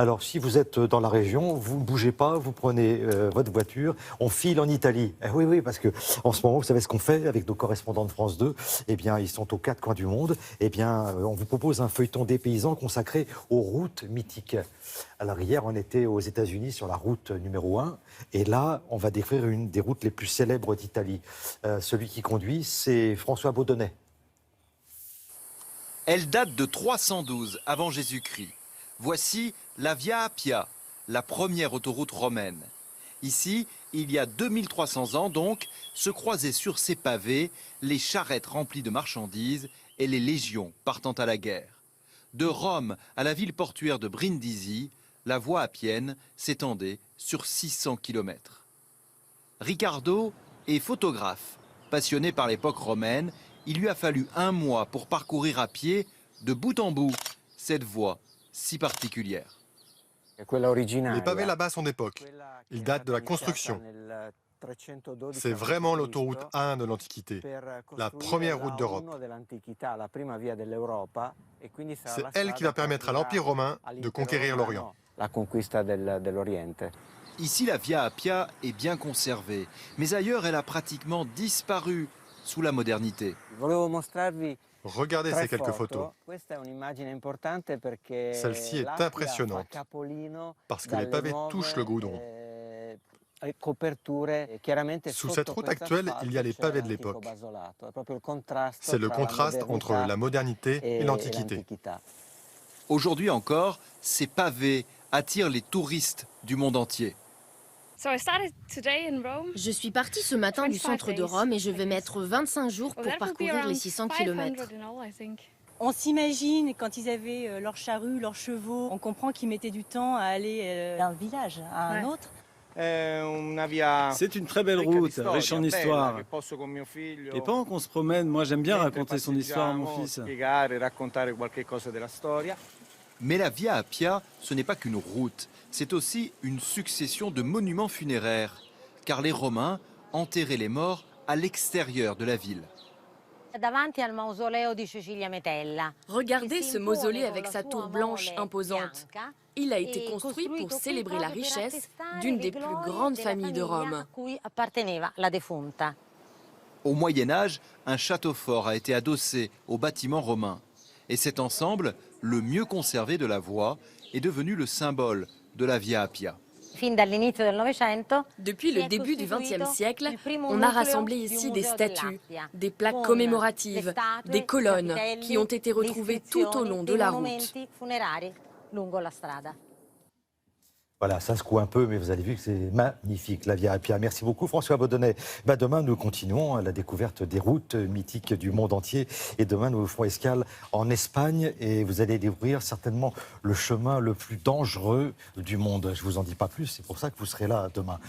Alors, si vous êtes dans la région, vous ne bougez pas, vous prenez votre voiture, on file en Italie. Oui, oui, parce que en ce moment, vous savez ce qu'on fait avec nos correspondants de France 2. Eh bien, ils sont aux quatre coins du monde. Eh bien, on vous propose un feuilleton des paysans consacré aux routes mythiques. Alors, hier, on était aux États-Unis sur la route numéro 1. Et là, on va décrire une des routes les plus célèbres d'Italie. Celui qui conduit, c'est François Baudonnet. Elle date de 312 avant Jésus-Christ. Voici la Via Appia, la première autoroute romaine. Ici, il y a 2300 ans donc, se croisaient sur ces pavés les charrettes remplies de marchandises et les légions partant à la guerre. De Rome à la ville portuaire de Brindisi, la voie appienne s'étendait sur 600 km. Riccardo est photographe. Passionné par l'époque romaine, il lui a fallu un mois pour parcourir à pied, de bout en bout, cette voie si particulière. Les pavés là-bas sont d'époque. Ils datent de la construction. C'est vraiment l'autoroute A1 de l'Antiquité, la première route d'Europe. C'est elle qui va permettre à l'Empire romain de conquérir l'Orient. Ici, la Via Appia est bien conservée, mais ailleurs, elle a pratiquement disparu sous la modernité. Regardez ces quelques photos. Celle-ci est impressionnante parce que les pavés touchent le goudron. Sous cette route actuelle, il y a les pavés de l'époque. C'est le contraste entre la modernité et l'Antiquité. Aujourd'hui encore, ces pavés attirent les touristes du monde entier. Je suis partie ce matin du centre de Rome et je vais mettre 25 jours pour parcourir les 600 km. On s'imagine quand ils avaient leurs charrues, leurs chevaux, on comprend qu'ils mettaient du temps à aller d'un village à un autre. C'est une très belle route, riche en histoire. Et pendant qu'on se promène, moi j'aime bien raconter son histoire à mon fils. Mais la Via Appia, ce n'est pas qu'une route, c'est aussi une succession de monuments funéraires, car les Romains enterraient les morts à l'extérieur de la ville. Regardez ce mausolée avec sa tour blanche imposante. Il a été construit pour célébrer la richesse d'une des plus grandes familles de Rome. Au Moyen-Âge, un château fort a été adossé au bâtiment romain. Et cet ensemble, le mieux conservé de la voie, est devenu le symbole de la Via Appia. Depuis le début du XXe siècle, on a rassemblé ici des statues, des plaques commémoratives, des colonnes qui ont été retrouvées tout au long de la route. Voilà, ça secoue un peu, mais vous avez vu que c'est magnifique, la Via Appia. Merci beaucoup, François Baudonnet. Demain, nous continuons la découverte des routes mythiques du monde entier. Et demain, nous ferons escale en Espagne. Et vous allez découvrir certainement le chemin le plus dangereux du monde. Je ne vous en dis pas plus, c'est pour ça que vous serez là demain.